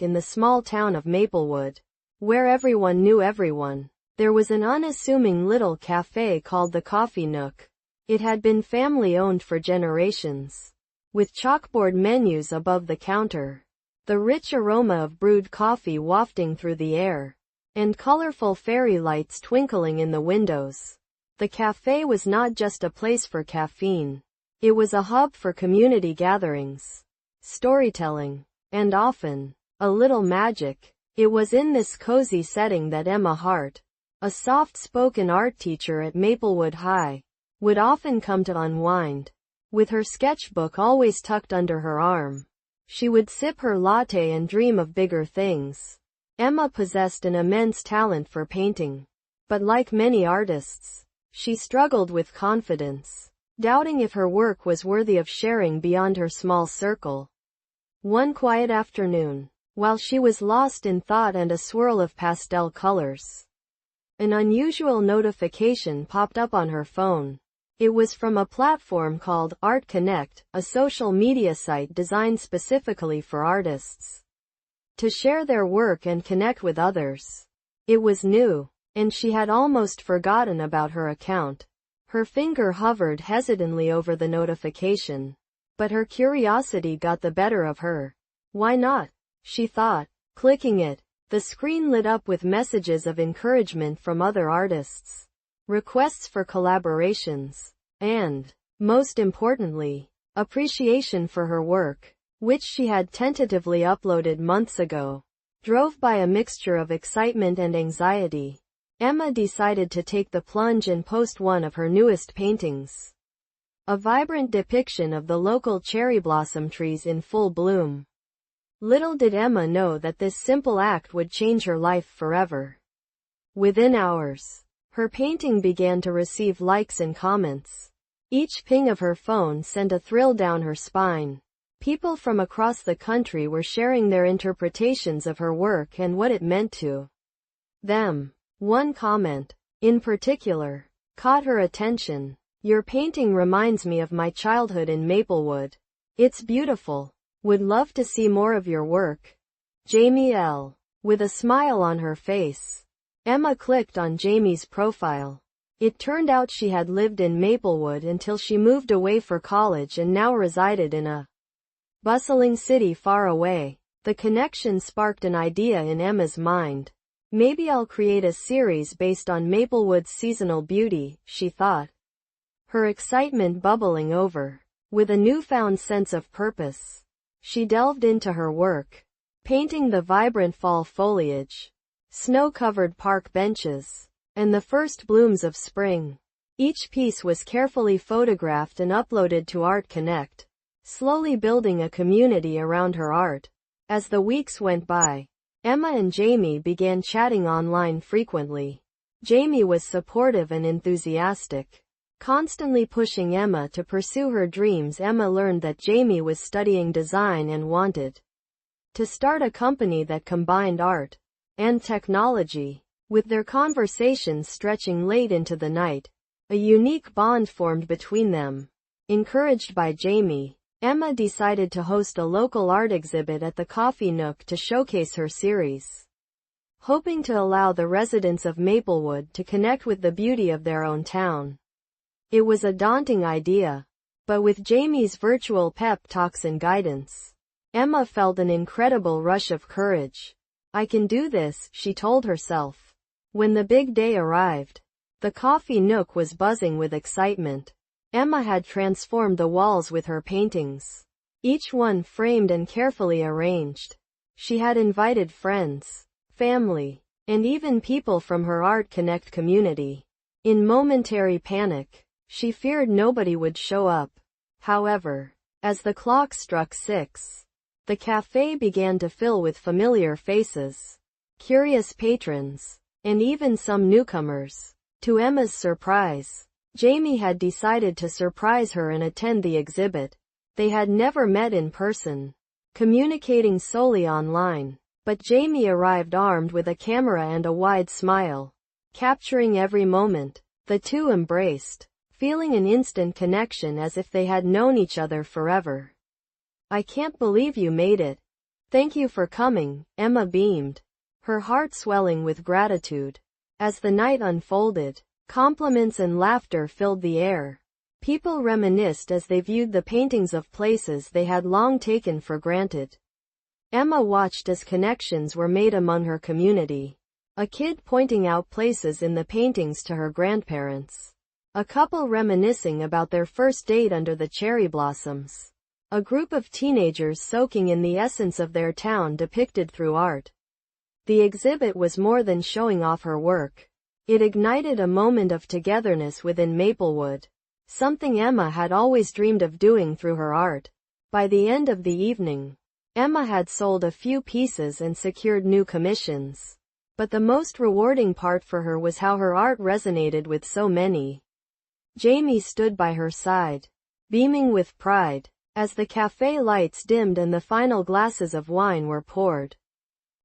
In the small town of Maplewood, where everyone knew everyone, there was an unassuming little cafe called the Coffee Nook. It had been family-owned for generations, with chalkboard menus above the counter, the rich aroma of brewed coffee wafting through the air, and colorful fairy lights twinkling in the windows. The cafe was not just a place for caffeine. It was a hub for community gatherings, storytelling, and often, a little magic. It was in this cozy setting that Emma Hart, a soft-spoken art teacher at Maplewood High, would often come to unwind. With her sketchbook always tucked under her arm, she would sip her latte and dream of bigger things. Emma possessed an immense talent for painting, but like many artists, she struggled with confidence, doubting if her work was worthy of sharing beyond her small circle. One quiet afternoon, while she was lost in thought and a swirl of pastel colors, an unusual notification popped up on her phone. It was from a platform called Art Connect, a social media site designed specifically for artists to share their work and connect with others. It was new, and she had almost forgotten about her account. Her finger hovered hesitantly over the notification, but her curiosity got the better of her. Why not? She thought, clicking it. The screen lit up with messages of encouragement from other artists, requests for collaborations, and, most importantly, appreciation for her work, which she had tentatively uploaded months ago. Drove by a mixture of excitement and anxiety, Emma decided to take the plunge and post one of her newest paintings. A vibrant depiction of the local cherry blossom trees in full bloom. Little did Emma know that this simple act would change her life forever. Within hours, her painting began to receive likes and comments. Each ping of her phone sent a thrill down her spine. People from across the country were sharing their interpretations of her work and what it meant to them. One comment, in particular, caught her attention. "Your painting reminds me of my childhood in Maplewood. It's beautiful. Would love to see more of your work. Jamie L." With a smile on her face, Emma clicked on Jamie's profile. It turned out she had lived in Maplewood until she moved away for college and now resided in a bustling city far away. The connection sparked an idea in Emma's mind. Maybe I'll create a series based on Maplewood's seasonal beauty, she thought, her excitement bubbling over. With a newfound sense of purpose, she delved into her work, painting the vibrant fall foliage, snow-covered park benches, and the first blooms of spring. Each piece was carefully photographed and uploaded to Art Connect, slowly building a community around her art. As the weeks went by, Emma and Jamie began chatting online frequently. Jamie was supportive and enthusiastic, constantly pushing Emma to pursue her dreams. Emma learned that Jamie was studying design and wanted to start a company that combined art and technology. With their conversations stretching late into the night, a unique bond formed between them. Encouraged by Jamie, Emma decided to host a local art exhibit at the Coffee Nook to showcase her series, hoping to allow the residents of Maplewood to connect with the beauty of their own town. It was a daunting idea, but with Jamie's virtual pep talks and guidance, Emma felt an incredible rush of courage. "I can do this," she told herself. When the big day arrived, the Coffee Nook was buzzing with excitement. Emma had transformed the walls with her paintings, each one framed and carefully arranged. She had invited friends, family, and even people from her Art Connect community. In momentary panic, she feared nobody would show up. However, as the clock struck 6, the cafe began to fill with familiar faces, curious patrons, and even some newcomers. To Emma's surprise, Jamie had decided to surprise her and attend the exhibit. They had never met in person, communicating solely online, but Jamie arrived armed with a camera and a wide smile, capturing every moment. The two embraced, feeling an instant connection as if they had known each other forever. "I can't believe you made it. Thank you for coming, Emma beamed, her heart swelling with gratitude. As the night unfolded, compliments and laughter filled the air. People reminisced as they viewed the paintings of places they had long taken for granted. Emma watched as connections were made among her community. A kid pointing out places in the paintings to her grandparents. A couple reminiscing about their first date under the cherry blossoms. A group of teenagers soaking in the essence of their town depicted through art. The exhibit was more than showing off her work. It ignited a moment of togetherness within Maplewood. Something Emma had always dreamed of doing through her art. By the end of the evening, Emma had sold a few pieces and secured new commissions. But the most rewarding part for her was how her art resonated with so many. Jamie stood by her side, beaming with pride, as the cafe lights dimmed and the final glasses of wine were poured.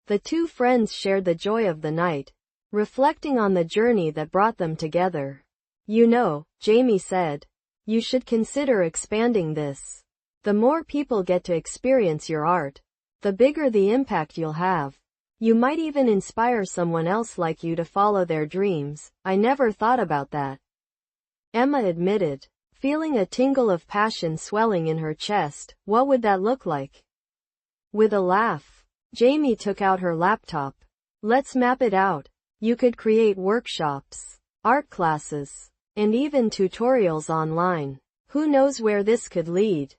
The two friends shared the joy of the night, reflecting on the journey that brought them together. You know, Jamie said, you should consider expanding this. The more people get to experience your art, the bigger the impact you'll have. You might even inspire someone else like you to follow their dreams. I never thought about that, Emma admitted, feeling a tingle of passion swelling in her chest. What would that look like? With a laugh, Jamie took out her laptop. Let's map it out. You could create workshops, art classes, and even tutorials online. Who knows where this could lead?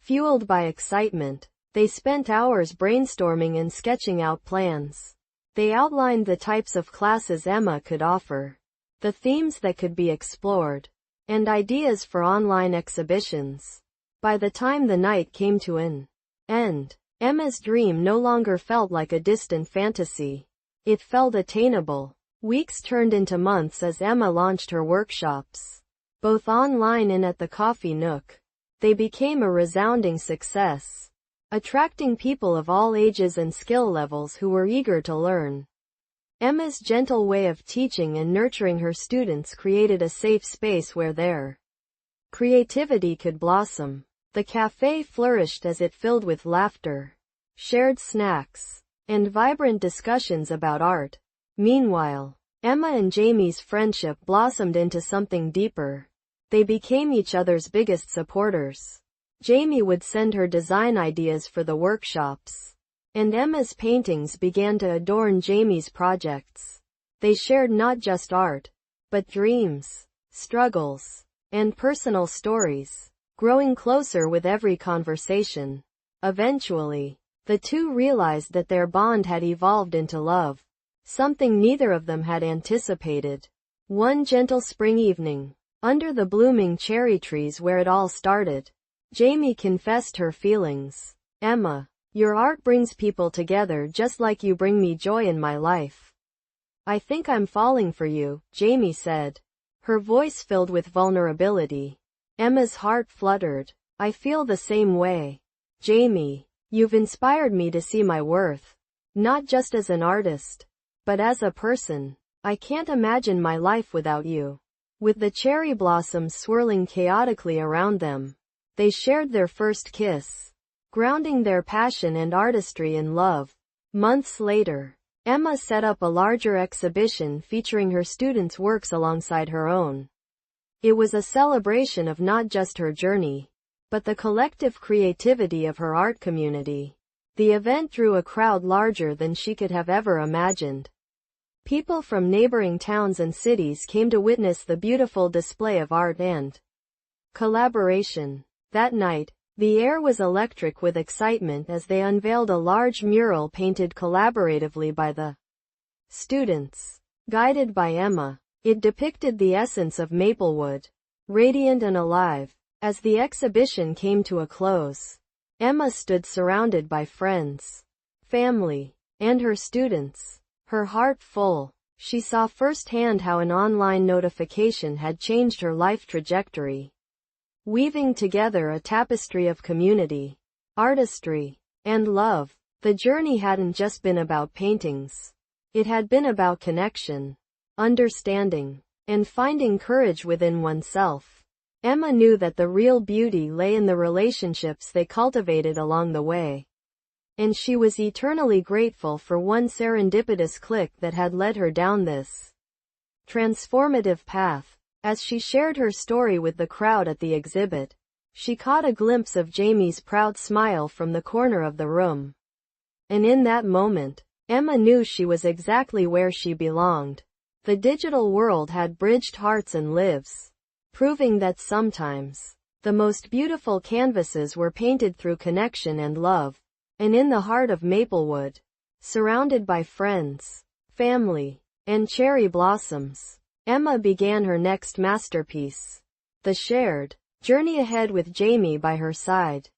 Fueled by excitement, they spent hours brainstorming and sketching out plans. They outlined the types of classes Emma could offer, the themes that could be explored, and ideas for online exhibitions. By the time the night came to an end, Emma's dream no longer felt like a distant fantasy. It felt attainable. Weeks turned into months as Emma launched her workshops, both online and at the Coffee Nook. They became a resounding success, attracting people of all ages and skill levels who were eager to learn. Emma's gentle way of teaching and nurturing her students created a safe space where their creativity could blossom. The cafe flourished as it filled with laughter, shared snacks, and vibrant discussions about art. Meanwhile, Emma and Jamie's friendship blossomed into something deeper. They became each other's biggest supporters. Jamie would send her design ideas for the workshops, and Emma's paintings began to adorn Jamie's projects. They shared not just art, but dreams, struggles, and personal stories, growing closer with every conversation. Eventually, the two realized that their bond had evolved into love, something neither of them had anticipated. One gentle spring evening, under the blooming cherry trees where it all started, Jamie confessed her feelings. Emma, your art brings people together just like you bring me joy in my life. I think I'm falling for you, Jamie said, her voice filled with vulnerability. Emma's heart fluttered. I feel the same way. Jamie, you've inspired me to see my worth, not just as an artist, but as a person. I can't imagine my life without you. With the cherry blossoms swirling chaotically around them, they shared their first kiss, grounding their passion and artistry in love. Months later, Emma set up a larger exhibition featuring her students' works alongside her own. It was a celebration of not just her journey, but the collective creativity of her art community. The event drew a crowd larger than she could have ever imagined. People from neighboring towns and cities came to witness the beautiful display of art and collaboration. That night, the air was electric with excitement as they unveiled a large mural painted collaboratively by the students. Guided by Emma, it depicted the essence of Maplewood, radiant and alive. As the exhibition came to a close, Emma stood surrounded by friends, family, and her students. Her heart full, she saw firsthand how an online notification had changed her life trajectory, weaving together a tapestry of community, artistry, and love. The journey hadn't just been about paintings. It had been about connection, understanding, and finding courage within oneself. Emma knew that the real beauty lay in the relationships they cultivated along the way. and she was eternally grateful for one serendipitous click that had led her down this transformative path. As she shared her story with the crowd at the exhibit, she caught a glimpse of Jamie's proud smile from the corner of the room. And in that moment, Emma knew she was exactly where she belonged. The digital world had bridged hearts and lives, proving that sometimes the most beautiful canvases were painted through connection and love. And in the heart of Maplewood, surrounded by friends, family, and cherry blossoms, Emma began her next masterpiece. The shared journey ahead with Jamie by her side.